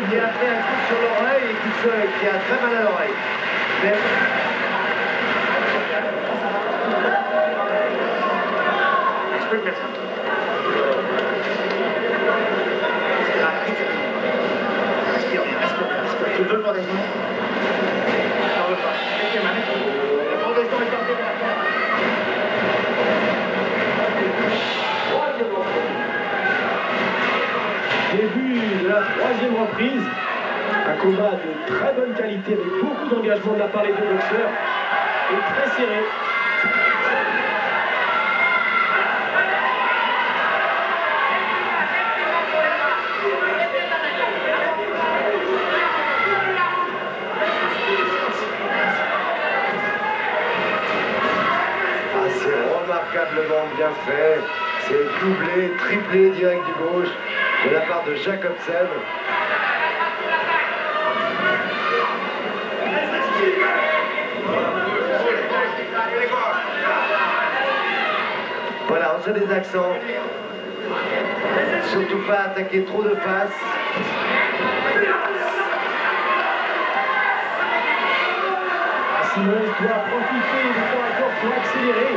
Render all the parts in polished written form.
qui a fait un coup sur l'oreille et qui a très mal à l'oreille. Mais... Je peux le mettre un peu. Respire bien, respire bien, respire. Tu veux le bandaison? J'en veux pas. Mets tes mains. Le bandaison est porté vers la terre. Début de la troisième reprise. Un combat de très bonne qualité avec beaucoup d'engagement de la part des deux boxeurs et très serré. Remarquablement bien fait, c'est doublé, triplé direct du gauche de la part de Jacobsen. Voilà, on sait des accents. Surtout pas attaquer trop de face. Simoes doit profiter du corps à corps pour accélérer.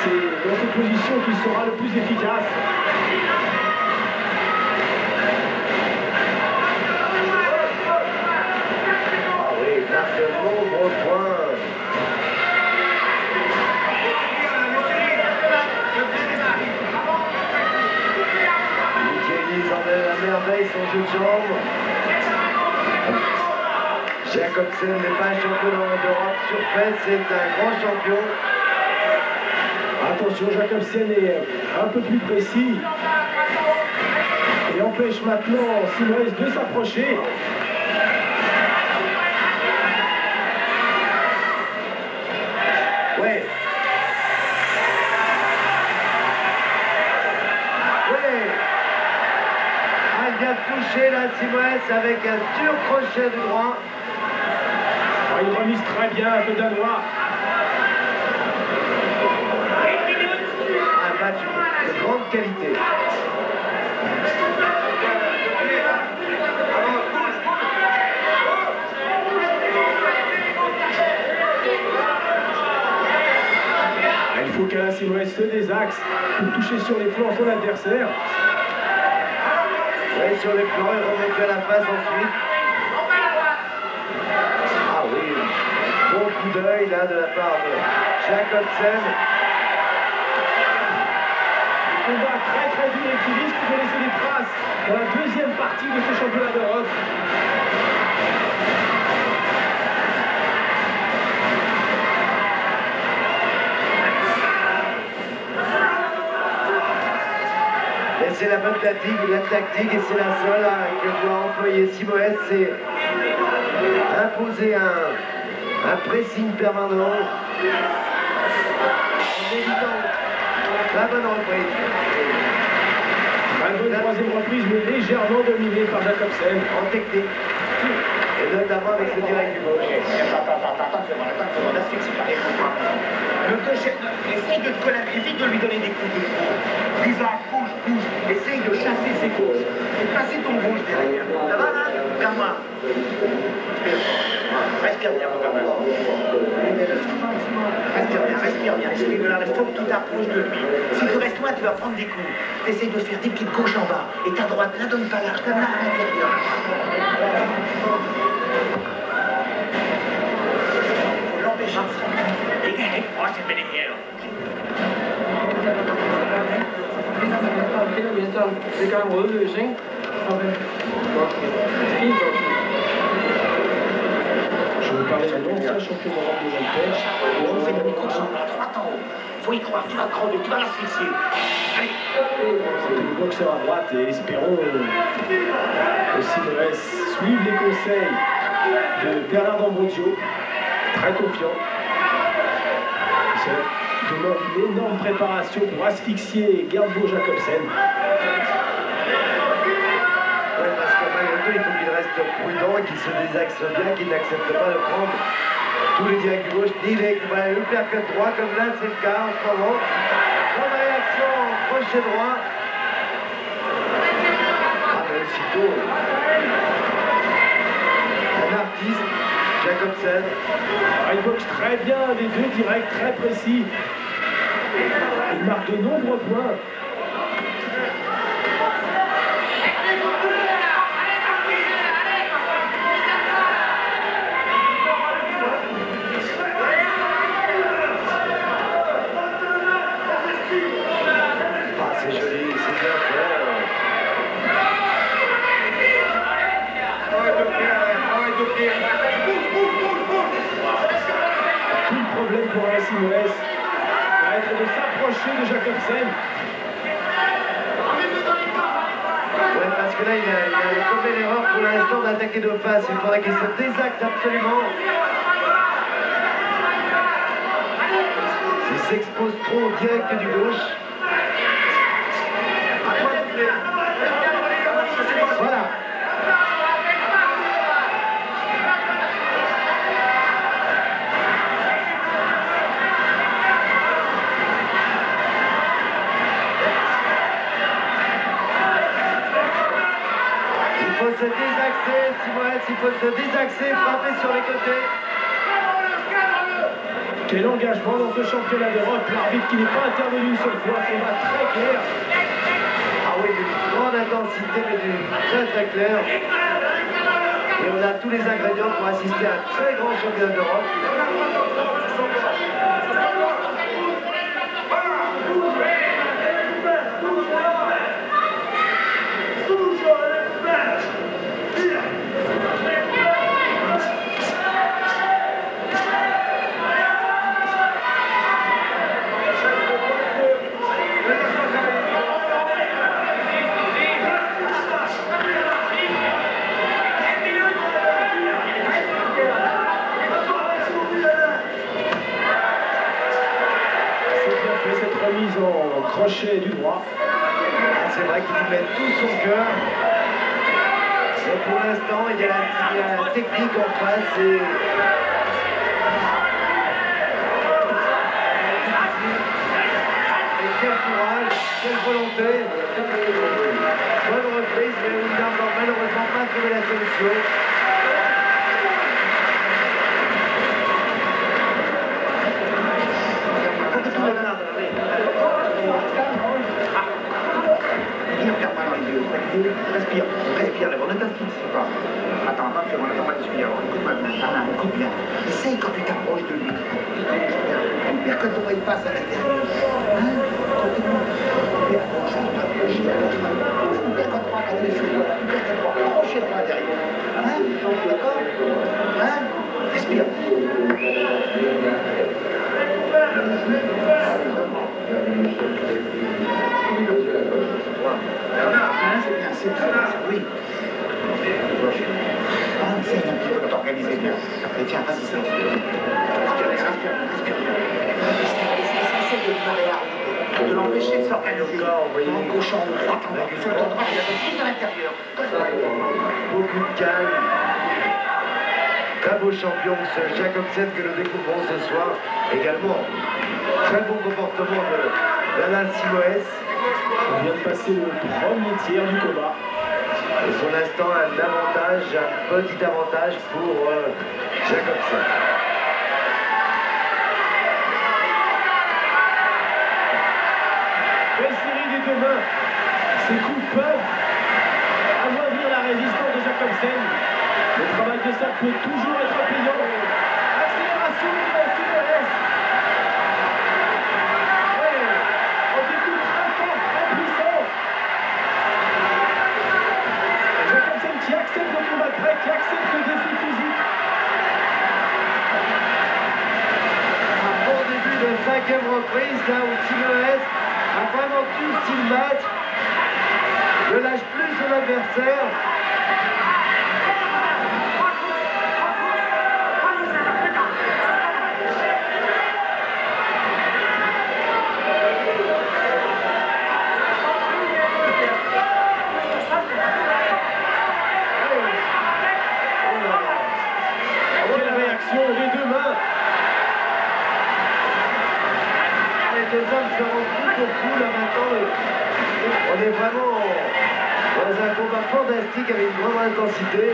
C'est dans cette position qu'il sera le plus efficace. Ah oui, il marque de nombreux points. Michaelis enlève à merveille son jeu de jambes. Jacobsen n'est pas un champion d'Europe sur fesse, c'est un grand champion. Attention, Jacobsen est un peu plus précis et empêche maintenant Simoes de s'approcher. Ouais. Ouais. Ah, il vient de toucher là Simoes avec un dur crochet du droit. Ah, il remise très bien le Danois. Un match de grande qualité. Il faut qu'Alain Simoes se désaxe pour toucher sur les flancs son adversaire. Oui, sur les flancs, il remonte à la face ensuite. Ah oui, bon coup d'œil là de la part de Jacobsen. Combat très dur et qui risque de laisser des traces dans la deuxième partie de ce championnat d'Europe. Et c'est la bonne tactique et c'est la seule que doit employer Simoes, c'est imposer un pressing permanent en évitant la bonne reprise. Une bonne troisième reprise, mais légèrement dominée par Jacobsen. En technique. Et notamment avec le direct du gauche. Attends, fais-moi l'asphyxie par les coups. Le deuxième, essaye de te coller, évite de lui donner des coups de pied. Lisa, bouge, essaye de chasser ses gauches. Et passer ton gauche derrière. Ça va là? Vers moi. Respire bien, mon gamin. Respire bien. Essaye de la rester, tu t'approches de lui. Si tu restes loin, tu vas prendre des coups. Essaye de faire des petites gauches en bas. Et ta droite, la donne pas large, comme là, à l'intérieur. Faut l'empêcher de se dégagez. Oh, c'est bénéfique. Det gør en rødløs, ikke? Okay. Godt. Fint godt. Je vous parlais de l'ancien champion d'Europe de Jean-Pierre. On fait une course en droite en haut. Faut y croire, tu vas crever, tu vas l'asphyxier. Allez. C'est le boxeur à droite et espérons que Simoes suive les conseils de Bernard D'Ambrosio. Très confiant. Ça demande une énorme préparation pour asphyxier Gerdbo Jacobsen. Oui, parce que malgré tout, il faut qu'il reste prudent, qu'il se désaxe bien, qu'il n'accepte pas de prendre tous les directs gauche, ni les uppercut droit, comme là c'est le cas en ce moment. Bonne réaction, crochet droit. plutôt un artiste, Jacobsen. Il boxe très bien, les deux directs, très précis. Il marque de nombreux points. C'est joli, c'est bien fait. Tout le problème pour Alain Simoes va être de s'approcher de Jacobsen. Ouais, parce que là, il a commis l'erreur pour l'instant d'attaquer de face. Il faudrait qu'il se désacte absolument. Il s'expose trop au direct du gauche. Voilà. Il faut se désaxer, Simoes, il faut se désaxer, frapper sur les côtés. Quel engagement dans ce championnat d'Europe. L'arbitre qui n'est pas intervenu une seule fois, c'est là très clair. Ah oui, d'une grande intensité, mais d'une très claire. Et on a tous les ingrédients pour assister à un très grand championnat d'Europe. Cette remise en crochet du droit. C'est vrai qu'il y met tout son cœur. Mais pour l'instant, il y a la technique en face et... Et quel courage, quelle volonté. Bonne reprise, mais il n'a malheureusement pas trouvé la solution. Respire, respire, d'abord, ne t'asphyxie pas. Attends, respire, écoute bien. Essaye quand tu t'approches de lui. Bien quand on va y passer à l'intérieur. Hein? Bien quand on va regarder les choses, bien quand on va approcher de l'intérieur. Hein? D'accord? Hein? Respire. C'est bien, oui. C'est un petit peu t'organiser bien. Et tiens, vas-y, ça. Essaye de l'empêcher de s'organiser. En gauche, en droite, en droite, il a juste à l'intérieur. Beaucoup de calme. Très beau champion, ce Jacobsen que nous découvrons ce soir. Également, très bon comportement d'Alain Simoes. On vient de passer le premier tiers du combat. Et pour l'instant, un petit avantage pour Jacobsen. Belle série des deux mains. Ces coups peuvent amoindrir la résistance de Jacobsen. Le travail de cercle peut toujours être payant. Accélération de Simoes. On découvre très fort, très puissant. Jacobsen qui accepte le combat grec, qui accepte le défi physique. Un bon début de 5e reprise, là où Simoes a vraiment tout le match. Ne lâche plus son adversaire. Les deux mains. Les deux hommes se rendent coup pour coup là maintenant. On est vraiment dans un combat fantastique avec une grande intensité.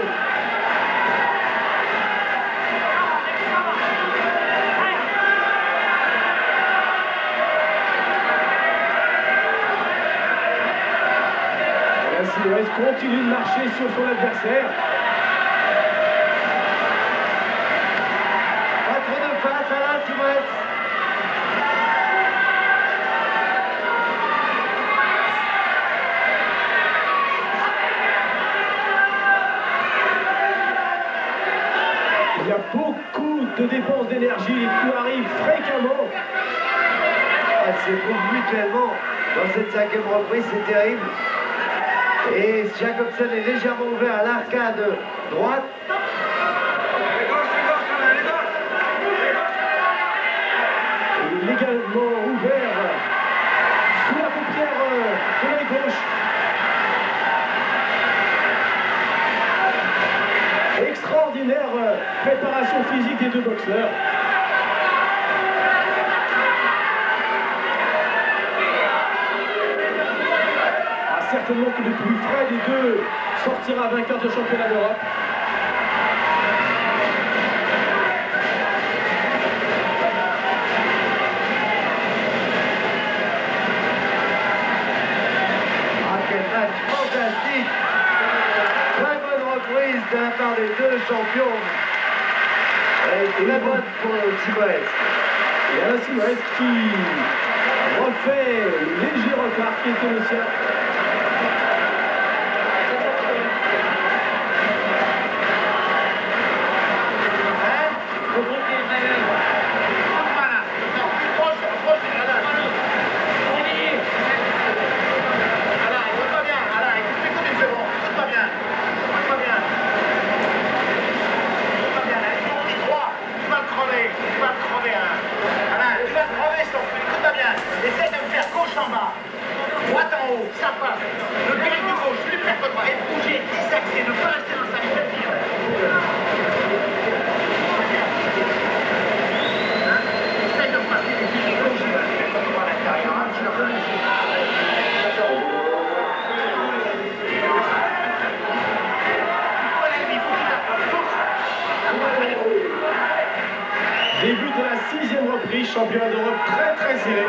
Simoes continue de marcher sur son adversaire. Pas trop de face à la Simoes. Il y a beaucoup de dépenses d'énergie, les coups arrivent fréquemment. Elle s'éprouve mutuellement dans cette 5e reprise, c'est terrible. Et Jacobsen est légèrement ouvert à l'arcade droite. Il est également ouvert sous la paupière de l'œil gauche. Extraordinaire préparation physique des deux boxeurs. Certainement que le plus frais des deux sortira vainqueur de championnat d'Europe. Ah, quel match fantastique! Très bonne reprise de la part des deux champions. Et très bonne pour Simoes. Et Alain Simoes qui refait le léger retard qui était le sien. Essaye de me faire gauche en bas, droite en haut, ça passe. Le péril de gauche, lui faire droit et bouger, s'axer, ne pas rester dans sa ligne de tir. Essaye de passer les pieds gauche, il va se faire contre à l'intérieur, hein, tu l'as connu. Début de la 6e reprise, championnat d'Europe très serré.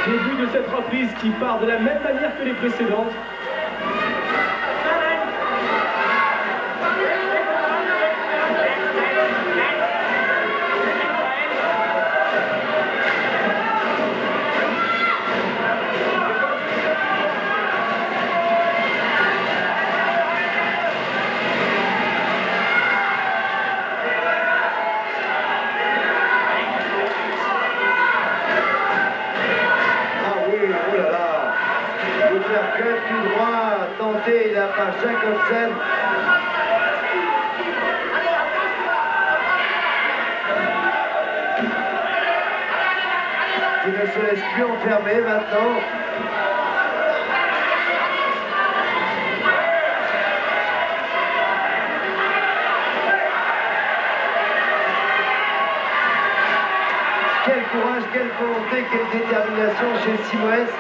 Début de cette reprise qui part de la même manière que les précédentes. Tout droit tenté là par Jacobsen. Qui ne se laisse plus enfermer maintenant. Quel courage, quelle volonté, quelle détermination chez Simoes.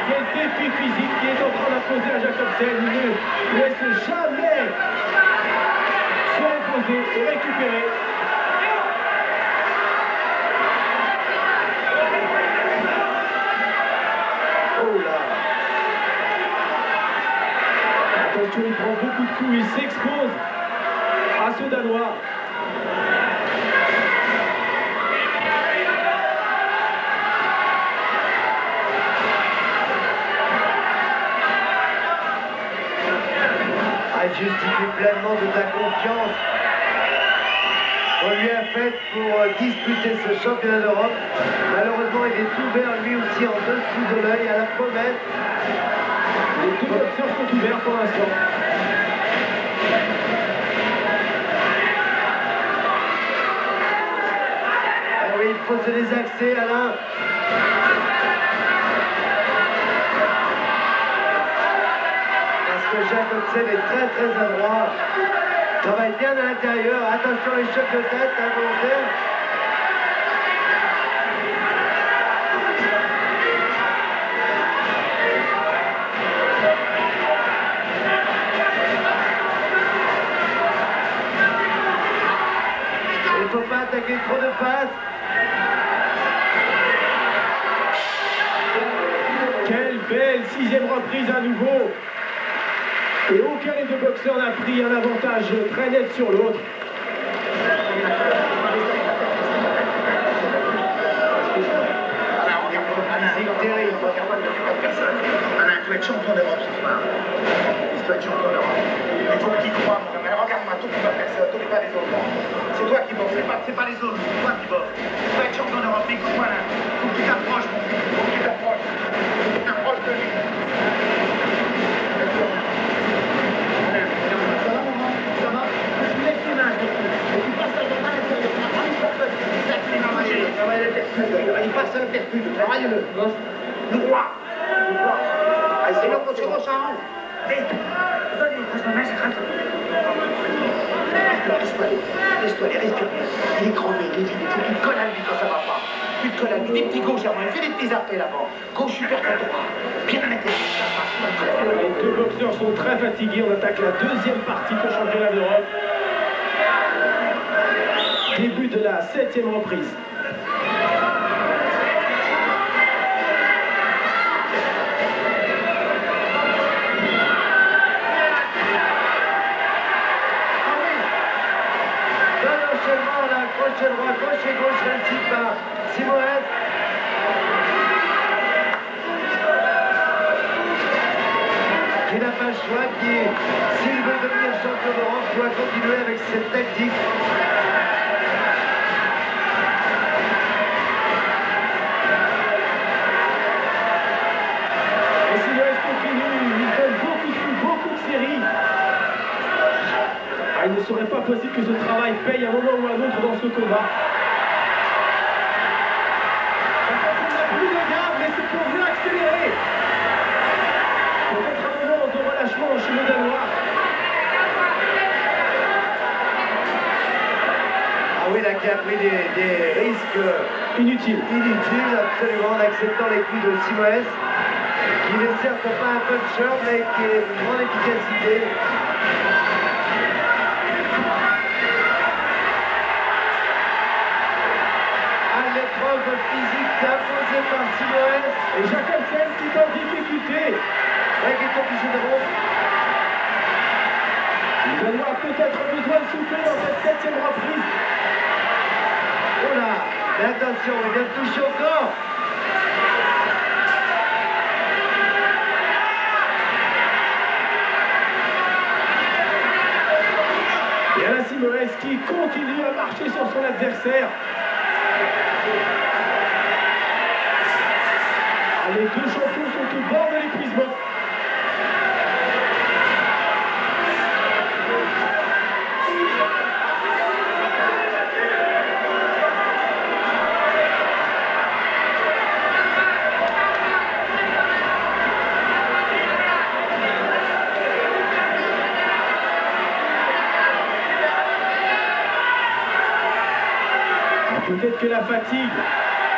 Quel défi physique qui est en train d'imposer à Jacobsen. Il ne laisse jamais se reposer et récupérer. Oh là! Attention, il prend beaucoup de coups, il s'expose à ce Danois. Justifie pleinement de ta confiance qu'on lui a faite pour disputer ce championnat d'Europe. Malheureusement, il est ouvert lui aussi en dessous de l'œil à la promesse. Les deux options sont ouvertes pour l'instant. faut se désaxer, Alain. Parce que Jacobsen est très très adroit. Travaille bien à l'intérieur. Attention les chocs de tête involontaires. Il ne faut pas attaquer trop de passes. Quelle belle 6e reprise à nouveau. Et aucun des deux boxeurs n'a pris un avantage très net sur l'autre. Alain, tu vas être champion d'Europe ce soir. Tu vas être champion d'Europe. Il faut que tu y crois, mon gamin. Regarde-moi, t'occupes pas personne, t'occupes pas les autres. C'est toi qui bosses, c'est pas les autres, c'est toi qui bosses. Tu vas être champion d'Europe, mais écoute-moi là. Faut que tu t'approches, mon fils. Faut que tu t'approches. Faut que tu t'approches de lui. Ça va, maman? Ça va? Tu laisses les mains, surtout. Et tu passes à l'intérieur. Tu n'as pas une porte de il passe à l'intérieur. Travaille-le. Le roi. C'est le coach Rochon. Laisse-toi aller, respire. Il est crevé, il est vide. Il faut que tu te colles à lui quand ça va pas. Tu te colles à lui. Des petits gauches avant. Fais des petits appels avant. Gauche super contre droit. Bien à l'intérieur. Les deux boxeurs sont très fatigués. On attaque la deuxième partie du championnat d'Europe. Début de la 7e reprise. Crochet droit, crochet gauche réussi par Simoes. Qui n'a pas le choix, qui, s'il veut devenir champion d'Europe, doit continuer avec cette tactique. Et Simoes continue, il donne beaucoup de coups, beaucoup de séries. Il ne serait pas possible que ce travail paye à un moment ou à un autre dans ce combat. On n'a plus de garde, mais c'est pour mieux accélérer. Peut-être un moment de relâchement chez le Danois. Ah oui, là qui a pris des risques Inutiles. Inutiles, absolument, en acceptant les coups de Simoes, qui n'est certes pas un puncher, mais qui est une grande efficacité. L'épreuve physique imposée par Simoes. Et Jacobsen qui est en difficulté. Qui est obligé de rompre. Le Danois a peut-être besoin de souffler dans cette 7e reprise. Oh là, mais attention, il vient de toucher au corps. Et Alain Simoes qui continue à marcher sur son adversaire. Les deux champions sont au bord de l'épuisement. Peut-être que la fatigue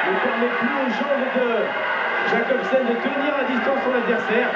ne permet plus aux jambes de Jacobsen de tenir à distance son adversaire.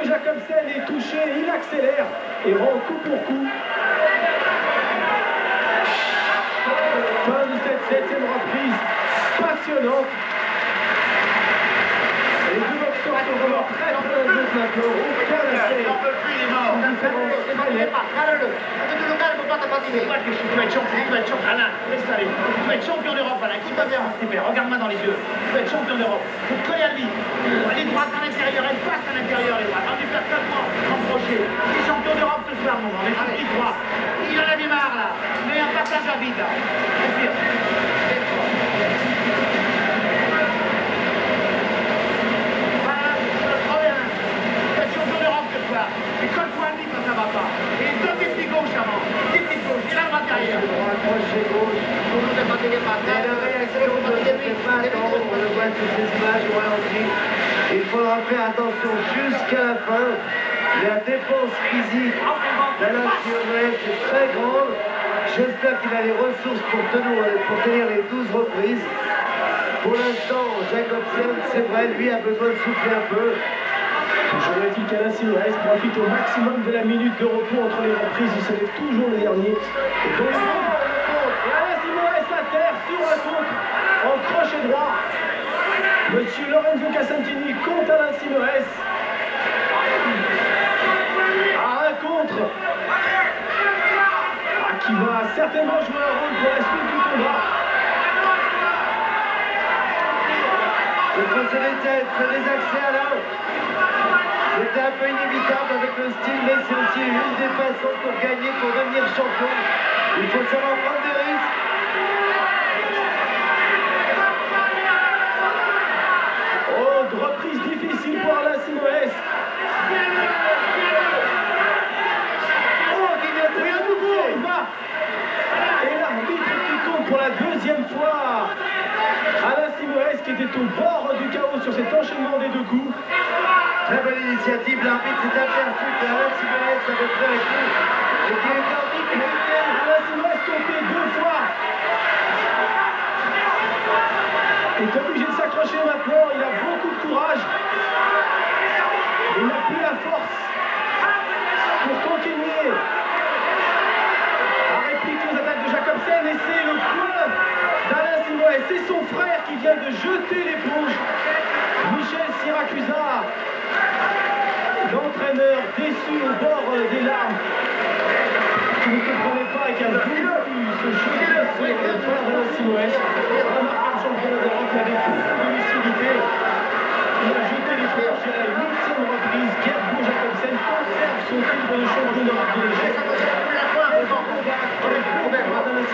Jacobsen est touché, il accélère et rend coup pour coup. Fin de cette 7e reprise passionnante. Les deux boxeurs sont vraiment très très bons maintenant. Aucun essai. Il n'en peut plus, il est mort. Une différence très nette. Regardez-le. Regardez-le calme, pas ta partie. Tu vas être champion, tu vas être champion. Alain, laisse aller. Tu vas être champion d'Europe, Alain. Qui va bien participer? Regarde-moi dans les yeux. Tu vas être champion d'Europe. Faut te coller à lui. Les droites à l'intérieur, elle passe à l'intérieur, les droites. On lui faire 4 mois, emprocher. Il est champion d'Europe ce soir, mon grand. Mais faut qu'il croit. Il en avait marre, là. Mais un passage à vide, là. Respire. Voilà, trop bien. Tu vas être champion d'Europe ce soir. Et colle-toi à lui quand ça va pas. Et donne des petits gauches avant. Des petites gauches. Et la droite derrière. Crochet gauche. Et la réaction ne se fait pas attendre. On le voit sur ces images au ralenti. Il faudra faire attention jusqu'à la fin. La défense physique d'Alain Simorès est très grande. J'espère qu'il a les ressources pour tenir les 12 reprises. Pour l'instant, Jacobsen, c'est vrai, lui a besoin de souffler un peu. Toujours est-il qu'Alain Simorès profite au maximum de la minute de repos entre les reprises. Il se lève toujours le dernier. Et Alain Simorès à terre sur un contre en crochet droit. Monsieur Lorenzo Casantini contre Alain Simorès. À un contre. Qui va certainement jouer un rôle pour la suite du combat. Il faut se désaxer Alain. C'était un peu inévitable avec le style, mais c'est aussi une des façons pour gagner, pour devenir champion. Il faut savoir prendre des risques. Oh, reprise difficile pour Alain Simorès. Et l'arbitre qui compte pour la deuxième fois. Alain Simorès qui était au bord du chaos sur cet enchaînement des deux coups. Très bonne initiative, l'arbitre s'est aperçu qu'Alain Simorès avait pris un coup et qu'il était en difficulté. Alain Simorès compté deux fois. Il est obligé de s'accrocher maintenant, il a beaucoup de courage. Il n'a plus la force pour continuer à répliquer aux attaques de Jacobsen et c'est le point d'Alain Simorès. C'est son frère qui vient de jeter l'éponge. Michel Siracusa, l'entraîneur déçu au bord des larmes, qui ne comprenait pas et qui a voulu se jeter sur le frère d'Alain Simorès. Remarquable champion d'Europe avec beaucoup de lucidité. Il a jeté l'éponge à la 8e reprise. Gergo Jacobsen conserve son titre de champion d'Europe de l'échec.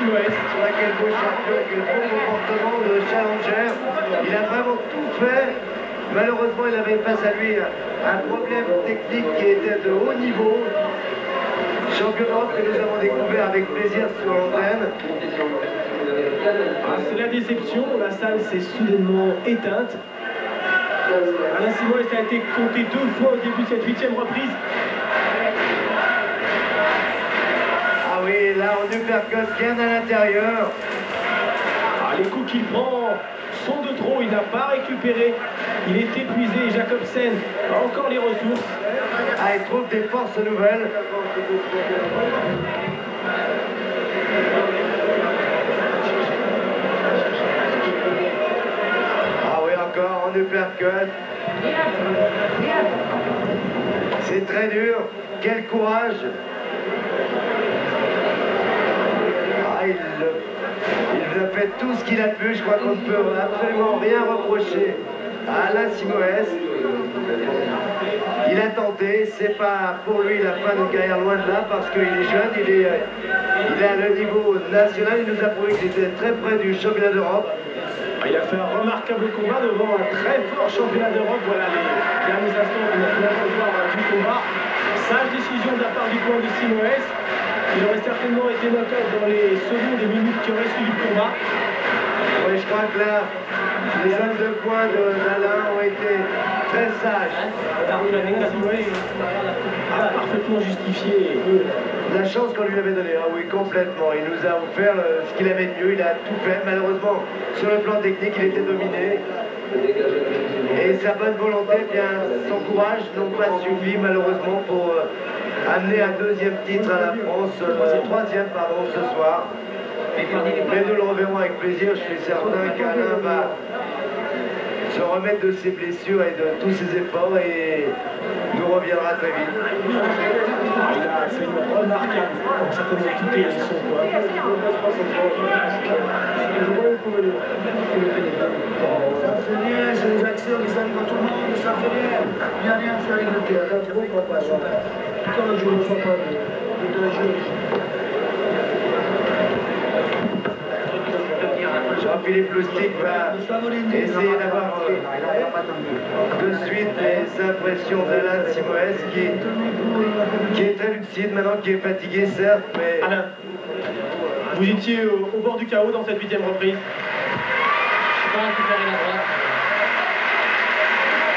Sur laquelle beau champion, avec le bon comportement de challenger. Il a vraiment tout fait. Malheureusement, il avait face à lui un problème technique qui était de haut niveau. Champion d'Europe que nous avons découvert avec plaisir sur l'antenne. Ah, c'est la déception, la salle s'est soudainement éteinte. Alain Simorès a été compté deux fois au début de cette 8e reprise. Ah oui, là on uppercut bien à l'intérieur. Ah, les coups qu'il prend sont de trop, il n'a pas récupéré. Il est épuisé, Jacobsen a encore les ressources. Ah, il trouve des forces nouvelles. Ah oui, encore en uppercut. C'est très dur. Quel courage. Ah, il a fait tout ce qu'il a pu. Je crois qu'on ne peut absolument rien reprocher à Alain Simorès. Il a tenté, c'est pas pour lui la fin d'une carrière, loin de là, parce qu'il est jeune, il est à le niveau national, il nous a prouvé qu'il était très près du championnat d'Europe. Il a fait un remarquable combat devant un très fort championnat d'Europe. Voilà les derniers instants qu'on a pu voir du combat. Sage décision de la part du coin de Simorès. Il aurait certainement été knock-out dans les secondes et minutes qui auraient suivi le combat. Oui, je crois que là, les hommes de poing d'Alain ont été très sages. Simorès a parfaitement justifié la chance qu'on lui avait donnée. Ah oui, complètement. Il nous a offert ce qu'il avait de mieux. Il a tout fait. Malheureusement, sur le plan technique, il était dominé. Et sa bonne volonté, bien, son courage n'ont pas suffi malheureusement pour amener un deuxième titre à la France, troisième pardon, ce soir. Mais nous le reverrons avec plaisir. Je suis certain qu'Alain va se remettre de ses blessures et de tous ses efforts et nous reviendra très vite. Il a fait une remarquable, comme certainement toutes les leçons. Ça fait bien, c'est les actions qui s'arrivent à tout le monde, ça fait bien. Il n'y a rien à faire avec le théâtre, c'est pas super. Quand le jour ne soit pas de jeu. Jean-Philippe Lustig va essayer d'avoir de suite les impressions d'Alain Simoes qui est très lucide maintenant, qui est fatigué certes, mais... Alain, vous étiez au bord du chaos dans cette 8e reprise. Je sais pas récupérer la droite.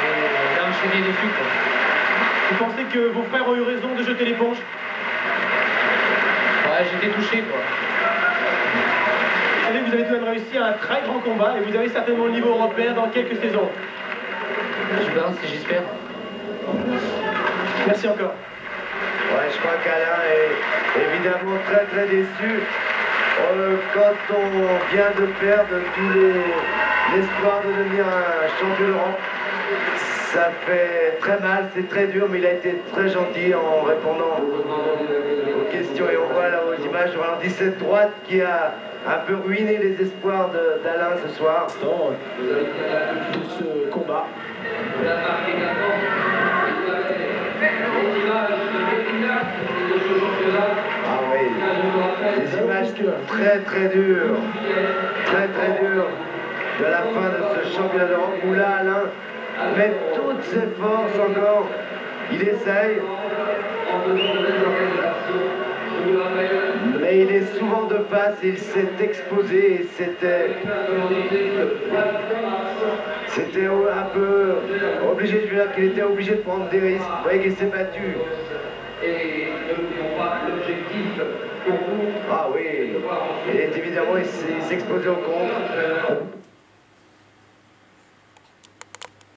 Et il a enchaîné dessus, quoi. Vous pensez que vos frères ont eu raison de jeter l'éponge? Ouais, j'étais touché, quoi. Vous avez tout de même réussi à un très grand combat et vous avez certainement le niveau européen dans quelques saisons. Je pense et j'espère. Merci encore. Ouais, je crois qu'Alain est évidemment très très déçu. Quand on vient de perdre tous l'espoir de devenir un champion d'Europe, ça fait très mal, c'est très dur, mais il a été très gentil en répondant aux questions. Et on voit là aux images du ralenti cette droite qui a un peu ruiné les espoirs d'Alain ce soir. De ce combat. Ah oui, des images très très dures, de la fin de ce championnat d'Europe où là Alain met toutes ses forces encore, il essaye, mais il est souvent de face et il s'est exposé et c'était un peu obligé, je veux dire qu'il était obligé de prendre des risques, vous voyez qu'il s'est battu. Et n'oublions pas l'objectif pour vous. Ah oui, et évidemment il s'exposait au contre.